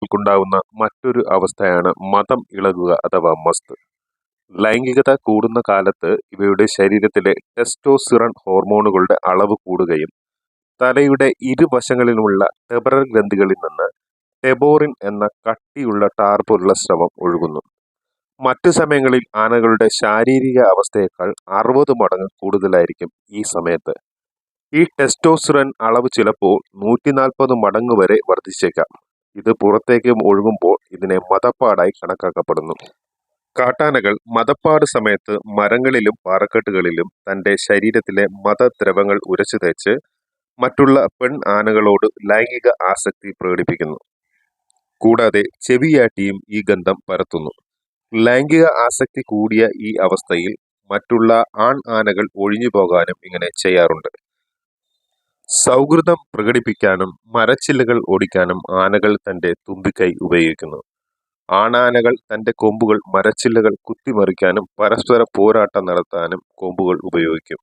ആനകൾക്കുണ്ടാവുന്ന മറ്റൊരു അവസ്ഥയാണ് മദം ഇളകുക അഥവാ മസ്ത്. ലൈംഗികത കൂടുന്ന കാലത്ത് ഇവയുടെ ശരീരത്തിലെ ടെസ്റ്റോസ്റ്റിറോൺ ഹോർമോണുകളുടെ അളവ് കൂടുകയും തലയുടെ ഇരുവശങ്ങളിലുമുള്ള ടെമ്പറൽ ഗ്രന്ഥികളിൽ നിന്ന് ടെബോറിൻ എന്ന കട്ടിയുള്ള ടാർ പോലുള്ള സ്രവം ഒഴുകുന്നു. മറ്റു സമയങ്ങളിൽ ആനകളുടെ ശാരീരിക അവസ്ഥയേക്കാൾ 60 മടങ്ങ് കൂടുതലായിരിക്കും ഈ സമയത്ത്. ഈ ടെസ്റ്റോസ്റ്റിറോൺ അളവ് ചിലപ്പോൾ 140 മടങ്ങ് വരെ വർദ്ധിച്ചേക്കാം. ഇത് പുറത്തേക്ക് ഒഴുകുമ്പോൾ ഇതിനെ മദപ്പാടായി കണക്കാക്കപ്പെടുന്നു. കാട്ടാനകൾ മദപ്പാട് സമയത്ത് മരങ്ങളിലും പാറക്കെട്ടുകളിലും തന്റെ ശരീരത്തിലെ മദദ്രവങ്ങൾ ഉരച്ചു തേച്ച് മറ്റുള്ള പെൺ ആനകളോട് ലൈംഗിക ആസക്തി പ്രകടിപ്പിക്കുന്നു. കൂടാതെ ചെവിയാട്ടിയും ഈ ഗന്ധം പരത്തുന്നു. ലൈംഗിക ആസക്തി കൂടിയ ഈ അവസ്ഥയിൽ മറ്റുള്ള ആൺ ആനകൾ ഒഴിഞ്ഞു പോകാനും ഇങ്ങനെ ചെയ്യാറുണ്ട്. സൗഹൃദം പ്രകടിപ്പിക്കാനും മരച്ചില്ലകൾ ഓടിക്കാനും ആനകൾ തന്റെ തുമ്പിക്കൈ ഉപയോഗിക്കുന്നു. ആണാനകൾ തന്റെ കൊമ്പുകൾ മരച്ചില്ലകൾ കുത്തിമറിക്കാനും പരസ്പര പോരാട്ടം നടത്താനും കൊമ്പുകൾ ഉപയോഗിക്കും.